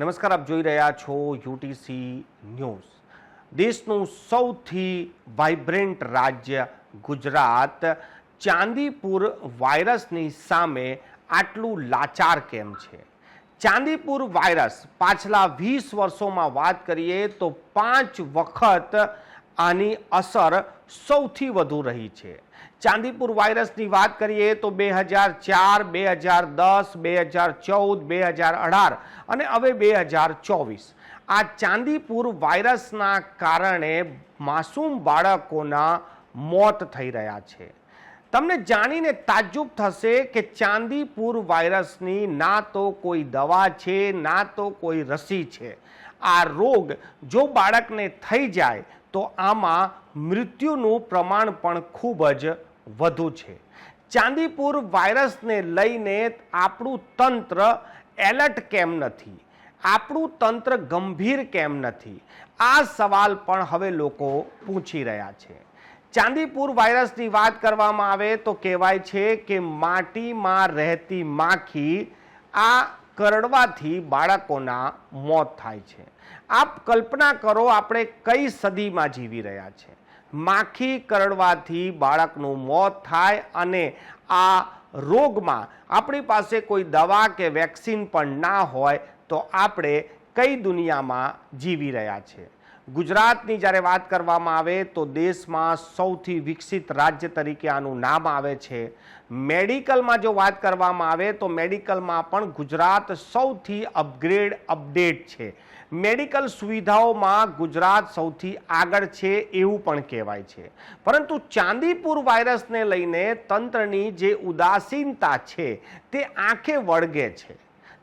નમસ્કાર, આપ જોઈ રહ્યા છો યુટીસી ન્યૂઝ. દેશનું સૌથી વાઇબ્રન્ટ રાજ્ય ગુજરાત ચાંદીપુર વાયરસની સામે આટલું લાચાર કેમ છે? ચાંદીપુર વાયરસ પાછલા 20 વર્ષોમાં વાત કરીએ તો 5 વખત આની અસર સૌથી વધુ રહી છે. ચાંદીપુર વાયરસની વાત કરીએ તો 2004, 2010, 2014, 2018 અને હવે 2024 આ ચાંદીપુર વાયરસના કારણે માસૂમ બાળકોના મોત થઈ રહ્યા છે. તમને જાણીને તાજ્જુબ થશે કે ચાંદીપુર વાયરસની ના તો કોઈ દવા છે, ના તો કોઈ રસી છે. આ રોગ જો બાળકને થઈ જાય તો આમાં મૃત્યુનું પ્રમાણ પણ ખૂબ જ વધુ છે. ચાંદીપુર વાયરસને લઈને આપણું તંત્ર એલર્ટ કેમ નથી? આપણું તંત્ર ગંભીર કેમ નથી? આ સવાલ પણ હવે લોકો પૂછી રહ્યા છે. ચાંદીપુર વાયરસની વાત કરવામાં આવે તો કહેવાય છે કે માટીમાં રહેતી માખી આ કરડવાથી બાળકોના મોત થાય છે. આપ કલ્પના કરો, આપણે કઈ સદીમાં જીવી રહ્યા છે? માખી કરડવાથી બાળકનું મોત થાય અને આ રોગમાં આપણી પાસે કોઈ દવા કે વેક્સિન પણ ના હોય તો આપણે કઈ દુનિયામાં જીવી રહ્યા છે? ગુજરાતની જ્યારે વાત કરવામાં આવે તો દેશમાં સૌથી વિકસિત રાજ્ય તરીકે આનું નામ આવે છે. મેડિકલમાં જો વાત કરવામાં આવે તો મેડિકલમાં પણ ગુજરાત સૌથી અપડેટ છે. મેડિકલ સુવિધાઓમાં ગુજરાત સૌથી આગળ છે એવું પણ કહેવાય છે. પરંતુ ચાંદીપુર વાયરસને લઈને તંત્રની જે ઉદાસીનતા છે તે આંખે વળગે છે.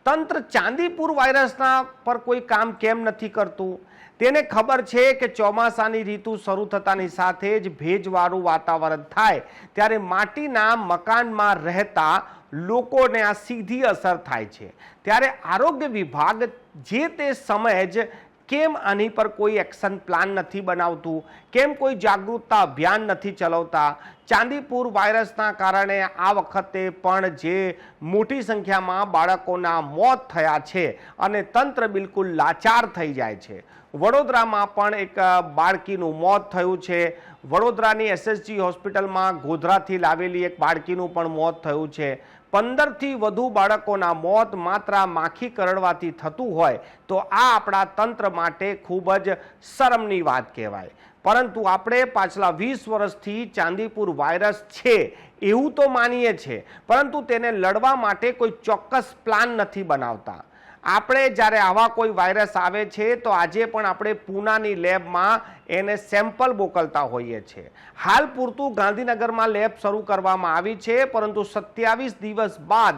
તંત્ર ચાંદીપુર વાયરસના પર કોઈ કામ કેમ નથી કરતું? તેને ખબર છે કે ચોમાસાની ઋતુ શરૂ થતાની સાથે જ ભેજવાળું વાતાવરણ થાય ત્યારે માટીના મકાનમાં રહેતા લોકોને આ સીધી અસર થાય છે. ત્યારે આરોગ્ય વિભાગ જે તે સમયે જ કેમ આની પર કોઈ એક્શન પ્લાન નથી બનાવતું? કેમ કોઈ જાગૃતતા અભિયાન નથી ચલાવતા? ચાંદીપુર વાયરસના કારણે આ વખતે પણ જે મોટી સંખ્યામાં બાળકોના મોત થયા છે અને તંત્ર બિલકુલ લાચાર થઈ જાય છે. વડોદરામાં પણ એક બાળકીનું મોત થયું છે. વડોદરાની SSG હોસ્પિટલમાં ગોધરાથી લાવેલી એક બાળકીનું પણ મોત થયું છે. 15થી વધુ બાળકોના મોત માત્ર માખી કરડવાથી થતું હોય તો આ આપણા તંત્ર માટે ખૂબ જ શરમની વાત કહેવાય. પરંતુ આપણે પાછલા 20 વર્ષથી ચાંદીપુર વાયરસ છે એવું તો માનીએ છીએ, પરંતુ તેને લડવા માટે કોઈ ચોક્કસ પ્લાન નથી બનાવતા. આપણે જ્યારે આવા કોઈ વાયરસ આવે છે તો આજે પણ આપણે પૂનાની લેબમાં એને સેમ્પલ મોકલતા હોઈએ છીએ. હાલ પૂરતું ગાંધીનગરમાં લેબ શરૂ કરવામાં આવી છે, પરંતુ 27 દિવસ બાદ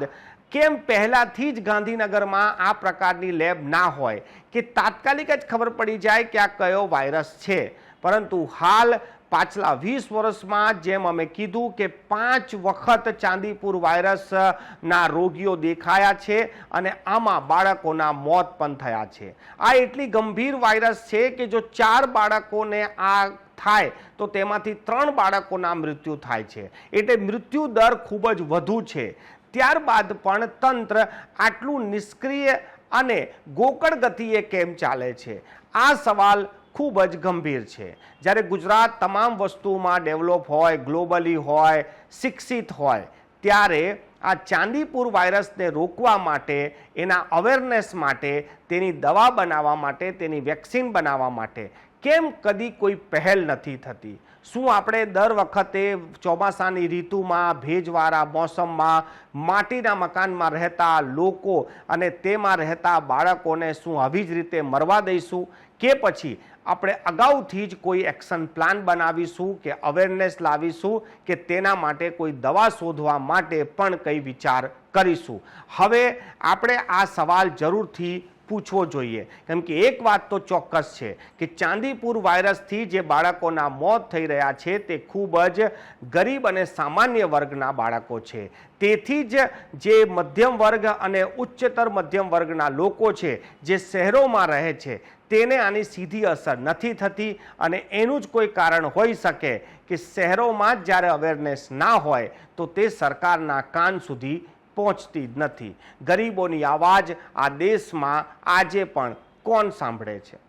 કેમ પહેલાથી જ ગાંધીનગરમાં આ પ્રકારની લેબ ના હોય કે તાત્કાલિક જ ખબર પડી જાય કે આ કયો વાયરસ છે? પરંતુ હાલ પાછલા 20 વર્ષમાં જેમ અમે કીધું કે 5 વખત ચાંદીપુર વાયરસના રોગીઓ દેખાયા છે અને આમાં બાળકોના મોત પણ થયા છે. આ એટલી ગંભીર વાયરસ છે કે જો 4 બાળકોને આ થાય તો તેમાંથી 3 બાળકોના મૃત્યુ થાય છે. એટલે મૃત્યુ દર ખૂબ જ વધુ છે. ત્યારબાદ પણ તંત્ર આટલું નિષ્ક્રિય અને ગોકળ ગતિએ કેમ ચાલે છે? આ સવાલ ખૂબ જ ગંભીર છે. જ્યારે ગુજરાત તમામ વસ્તુમાં ડેવલપ હોય, ગ્લોબલી હોય, શિક્ષિત હોય, ત્યારે આ ચાંદીપુર વાયરસને રોકવા માટે, એના અવેરનેસ માટે, તેની દવા બનાવવા માટે, તેની વેક્સિન બનાવવા માટે કેમ કદી કોઈ પહેલ નથી થતી? શું આપણે દર વખતે ચોમાસાની ઋતુમાં ભેજવાળા મોસમમાં માટીના મકાનમાં રહેતા લોકો અને તેમાં રહેતા બાળકોને શું આવી જ રીતે મરવા દઈશું? કે પછી આપણે અગાઉથી જ કોઈ એક્શન પ્લાન બનાવીશું કે અવેરનેસ લાવીશું કે તેના માટે કોઈ દવા શોધવા માટે પણ કંઈ વિચાર કરીશું? હવે આપણે આ સવાલ જરૂરથી પૂછવો જોઈએ, કેમ કે એક વાત તો ચોક્કસ છે કે ચાંદીપુર વાયરસથી જે બાળકોના મોત થઈ રહ્યા છે તે ખૂબ જ ગરીબ અને સામાન્ય વર્ગના બાળકો છે. તેથી જ જે મધ્યમ વર્ગ અને ઉચ્ચતર મધ્યમ વર્ગના લોકો છે જે શહેરોમાં રહે છે તેને આની સીધી અસર નથી થતી. અને એનું જ કોઈ કારણ હોઈ શકે કે શહેરોમાં જ જ્યારે અવેરનેસ ના હોય તો તે સરકારના કાન સુધી પહોંચતી જ નથી. ગરીબોની અવાજ આ દેશમાં આજે પણ કોણ સાંભળે છે?